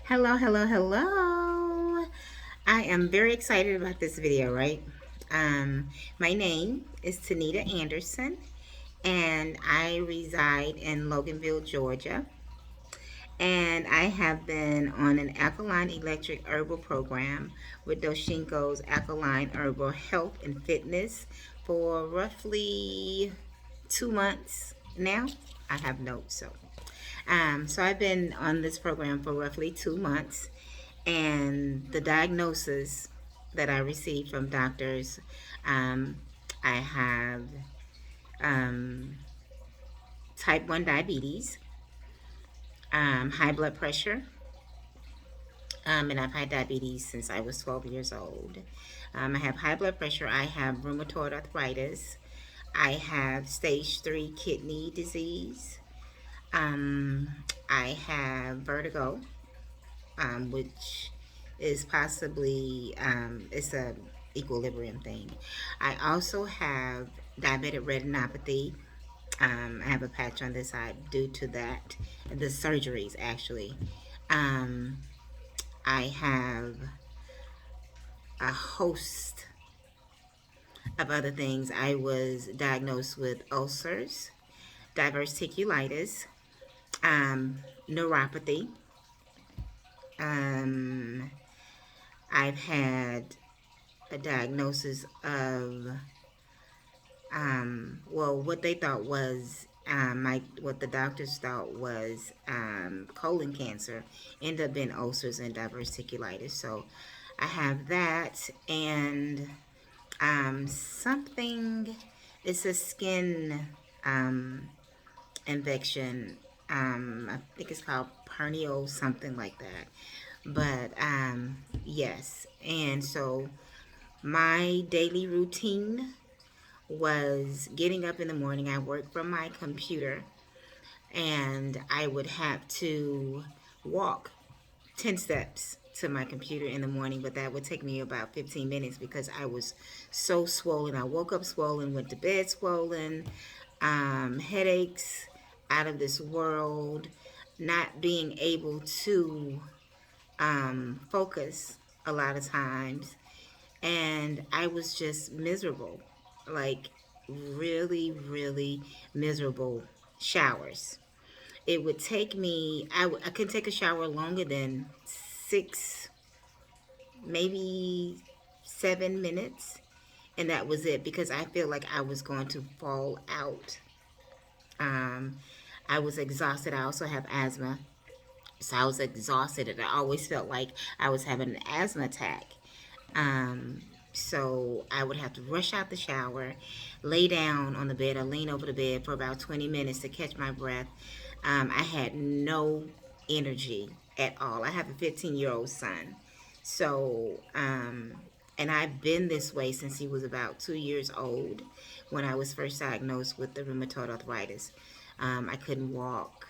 Hello, hello, hello. I am very excited about this video, right? My name is Tonita Anderson, and I reside in Loganville, Georgia. And I have been on an alkaline electric herbal program with Doshynko's Alkaline Herbal Health and Fitness for roughly 2 months now. I have notes, so I've been on this program for roughly 2 months, and the diagnosis that I received from doctors, um, I have um, type 1 diabetes, high blood pressure, and I've had diabetes since I was 12 years old. I have high blood pressure, I have rheumatoid arthritis, I have stage 3 kidney disease, um, I have vertigo, which is possibly it's a equilibrium thing. I also have diabetic retinopathy. I have a patch on this side due to that, the surgeries actually. Um, I have a host of other things. I was diagnosed with ulcers, diverticulitis, neuropathy. Um, I've had a diagnosis of well, what they thought was what the doctors thought was colon cancer ended up being ulcers and diverticulitis. So I have that, and something, it's a skin infection. I think it's called pernio, something like that. But yes, and so my daily routine was getting up in the morning. I worked from my computer, and I would have to walk 10 steps to my computer in the morning, but that would take me about 15 minutes because I was so swollen. I woke up swollen, went to bed swollen, headaches out of this world, not being able to focus a lot of times, and I was just miserable, like really, really miserable showers. It would take me, I could take a shower longer than 6, maybe 7 minutes, and that was it because I feel like I was going to fall out. Um, I was exhausted. I also have asthma, so I was exhausted, and I always felt like I was having an asthma attack. Um, so I would have to rush out the shower, lay down on the bed, or lean over the bed for about 20 minutes to catch my breath. I had no energy at all. I have a 15-year-old son. So, and I've been this way since he was about 2 years old when I was first diagnosed with the rheumatoid arthritis. I couldn't walk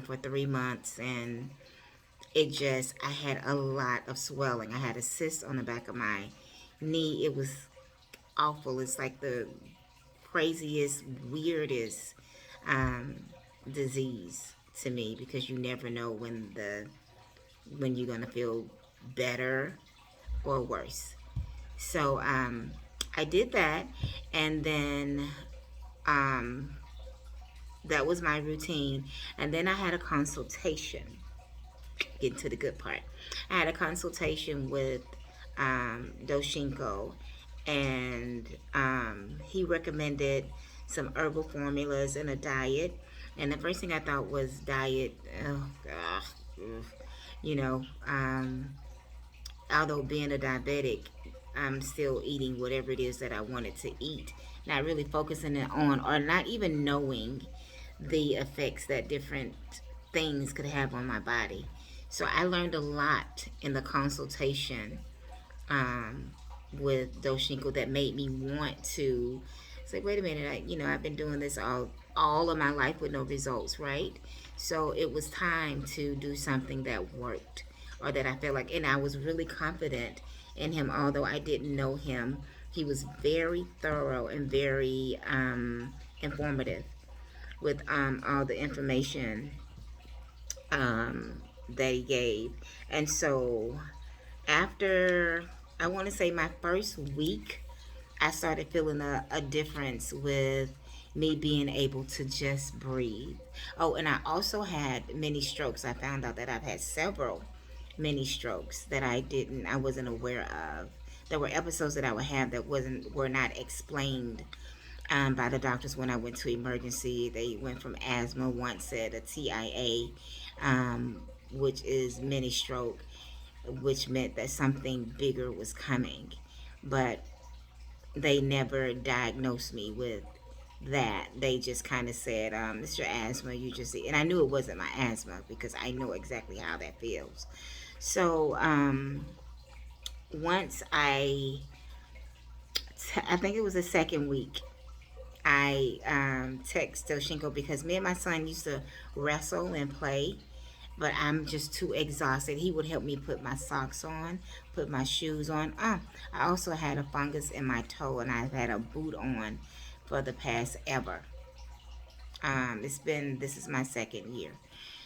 for 3 months, and I had a lot of swelling. I had a cyst on the back of my knee. It was awful. It's like the craziest, weirdest um, disease to me because you never know when you're gonna feel better or worse. So I did that, and then um, that was my routine. And then I had a consultation. Getting to the good part, I had a consultation with Doshynko, and he recommended some herbal formulas and a diet. And the first thing I thought was diet. Oh gosh, you know, although being a diabetic, I'm still eating whatever it is that I wanted to eat, not really focusing it on or not even knowing the effects that different things could have on my body. So I learned a lot in the consultation um, with Doshynko that made me want to say, wait a minute, I've been doing this all of my life with no results, right? So it was time to do something that worked, or that I felt like, and I was really confident in him, although I didn't know him. He was very thorough and very informative with all the information that he gave. And so after, I want to say my first week, I started feeling a difference with me being able to just breathe. Oh, and I also had many strokes. I found out that I've had several mini strokes that I wasn't aware of. There were episodes that I would have that were not explained by the doctors when I went to emergency. They went from asthma, once said a TIA, which is mini stroke, which meant that something bigger was coming. But they never diagnosed me with that. They just kind of said, it's your asthma. You just, and I knew it wasn't my asthma because I know exactly how that feels. So, once I think it was the second week, I text Doshynko because me and my son used to wrestle and play, but I'm just too exhausted. He would help me put my socks on, put my shoes on. I also had a fungus in my toe, and I've had a boot on for the past ever. This is my second year.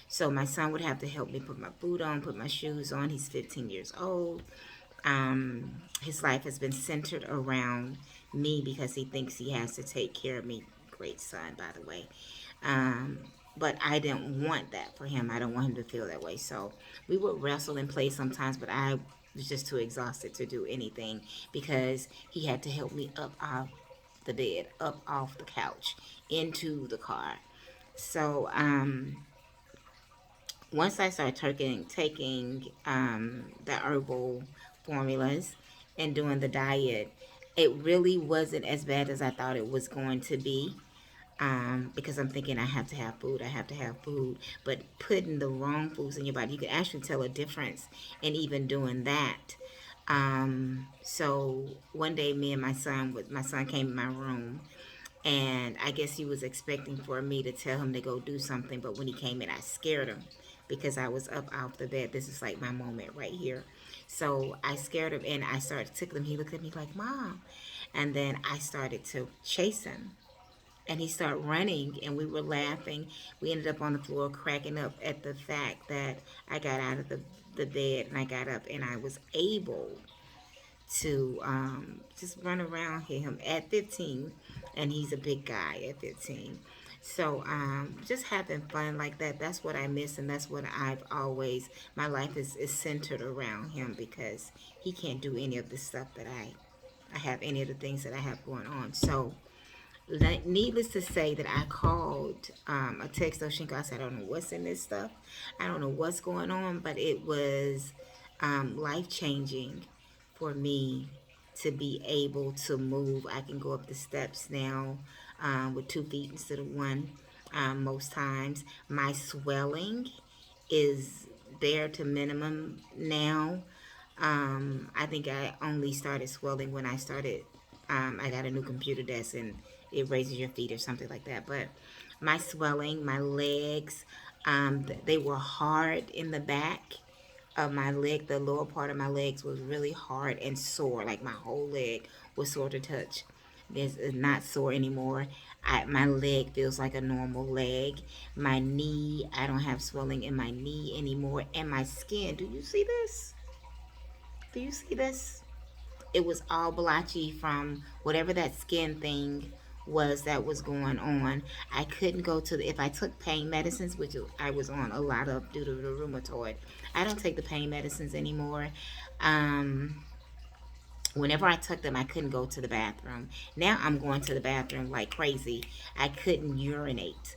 So my son would have to help me put my boot on, put my shoes on. He's 15 years old. His life has been centered around me because he thinks he has to take care of me. Great son, by the way. Um, but I didn't want that for him. I don't want him to feel that way. So we would wrestle and play sometimes, but I was just too exhausted to do anything because he had to help me up off the bed, up off the couch, into the car. So once I started taking the herbal formulas and doing the diet, it really wasn't as bad as I thought it was going to be. Because I'm thinking I have to have food, I have to have food. But putting the wrong foods in your body, you can actually tell a difference in even doing that. So one day, me and my son came in my room, and I guess he was expecting for me to tell him to go do something. But when he came in, I scared him because I was up off the bed. This is like my moment right here. So I scared him, and I started tickling him. He looked at me like, Mom. And then I started to chase him, and he started running, and we were laughing. We ended up on the floor cracking up at the fact that I got out of the bed, and I got up, and I was able to just run around him at 15, and he's a big guy at 15. So just having fun like that, that's what I miss, and that's what I've always, my life is centered around him because he can't do any of the stuff that I have, any of the things that I have going on. So needless to say that I called, a text Doshynko. I said, I don't know what's in this stuff. I don't know what's going on, but it was life changing for me to be able to move. I can go up the steps now with 2 feet instead of one most times. My swelling is there to minimum now. I think I only started swelling when I got a new computer desk and it raises your feet or something like that. But my swelling, my legs, they were hard in the back of my leg. The lower part of my legs was really hard and sore. Like my whole leg was sore to touch. It's not sore anymore. My leg feels like a normal leg. My knee, I don't have swelling in my knee anymore. And my skin, do you see this? Do you see this? It was all blotchy from whatever that skin thing was that was going on. I couldn't go to if I took pain medicines, which I was on a lot of due to the rheumatoid. I don't take the pain medicines anymore. Whenever I took them, I couldn't go to the bathroom. Now I'm going to the bathroom like crazy. I couldn't urinate.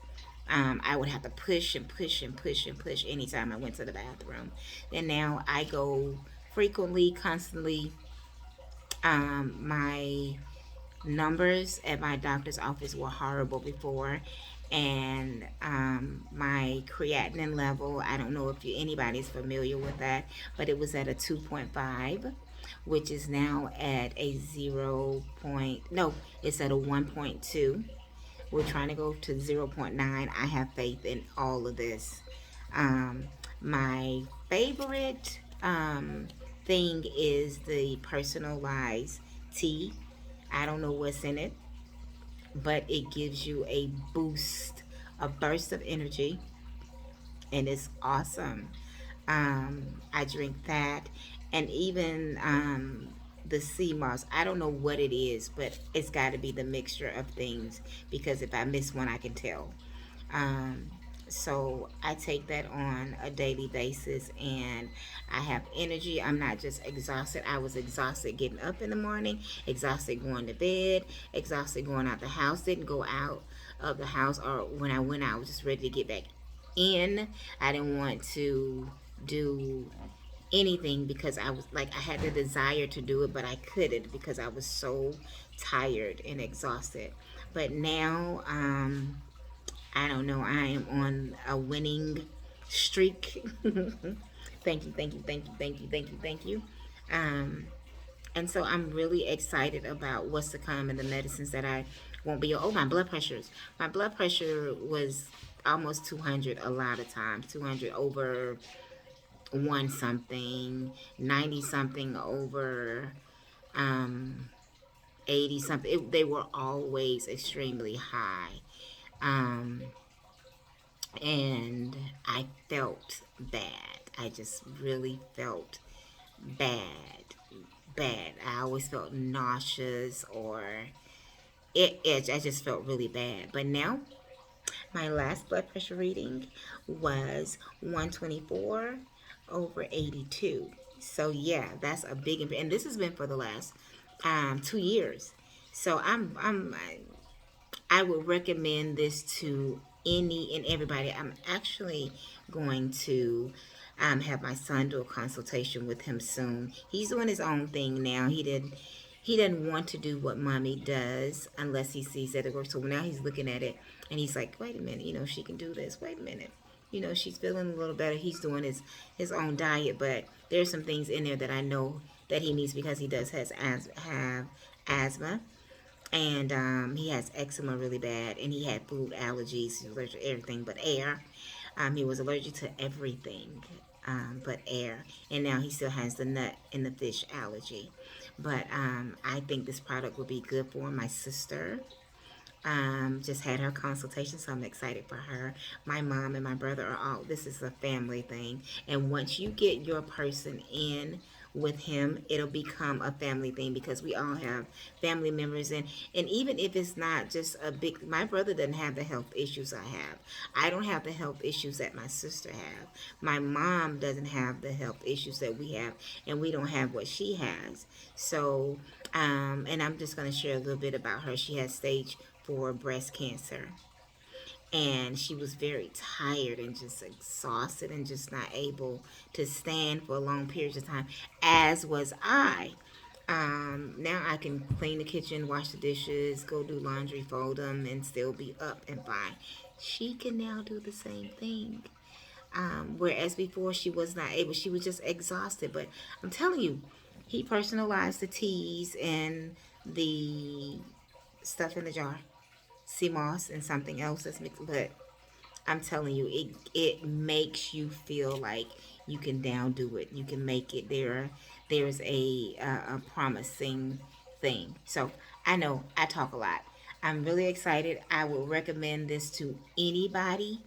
I would have to push and push and push and push anytime I went to the bathroom. And now I go frequently, constantly. My numbers at my doctor's office were horrible before, and my creatinine level, I don't know if anybody's familiar with that, but it was at a 2.5, which is now at a 0 point, no, it's at a 1.2. We're trying to go to 0.9. I have faith in all of this. My favorite thing is the personalized tea. I don't know what's in it, but it gives you a boost, a burst of energy, and it's awesome. I drink that, and even the sea moss. I don't know what it is, but it's got to be the mixture of things, because if I miss one, I can tell. Um, so I take that on a daily basis, and I have energy. I'm not just exhausted. I was exhausted getting up in the morning, exhausted going to bed, exhausted going out the house. Didn't go out of the house, or when I went out, I was just ready to get back in. I didn't want to do anything because I was like, I had the desire to do it, but I couldn't because I was so tired and exhausted. But now, I don't know, I am on a winning streak. Thank you, thank you, thank you, thank you, thank you, thank you. Um, and so I'm really excited about what's to come and the medicines that I won't be. Oh, my blood pressures. My blood pressure was almost 200 a lot of times. 200 over one something, 90 something over um 80 something. They were always extremely high. Um and I felt bad. I just really felt bad. Bad. I always felt nauseous, or I just felt really bad. But now my last blood pressure reading was 124 over 82. So yeah, that's a big, and this has been for the last 2 years. So I would recommend this to any and everybody. I'm actually going to have my son do a consultation with him soon. He's doing his own thing now. He doesn't want to do what mommy does unless he sees that it works. So now he's looking at it and he's like, wait a minute, she can do this. Wait a minute. She's feeling a little better. He's doing his own diet, but there's some things in there that I know that he needs, because he does have asthma, and he has eczema really bad, and he had food allergies. He was allergic to everything but air. He was allergic to everything but air, and now he still has the nut and the fish allergy. But I think this product will be good for my sister. Just had her consultation, so I'm excited for her. My mom and my brother are all, this is a family thing. And once you get your person in with him, it'll become a family thing, because we all have family members. And even if it's not just a big, my brother doesn't have the health issues I have. I don't have the health issues that my sister have. My mom doesn't have the health issues that we have, and we don't have what she has. So and I'm just going to share a little bit about her. She has stage 4 breast cancer, and she was very tired and just exhausted and just not able to stand for long periods of time, as was I. Now I can clean the kitchen, wash the dishes, go do laundry, fold them, and still be up and fine. She can now do the same thing. Whereas before she was not able, she was just exhausted. But I'm telling you, he personalized the teas and the stuff in the jar, sea moss and something else that's mixed. But I'm telling you, it makes you feel like you can down do it. You can make it. There's a promising thing. So I know I talk a lot. I'm really excited. I will recommend this to anybody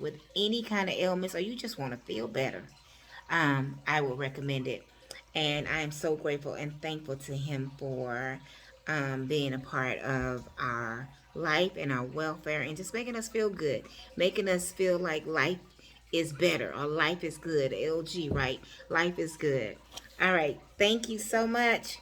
with any kind of ailments, or you just want to feel better. I will recommend it. And I am so grateful and thankful to him for being a part of our life and our welfare, and just making us feel good, making us feel like life is better, or life is good. LG, right? Life is good. All right. Thank you so much.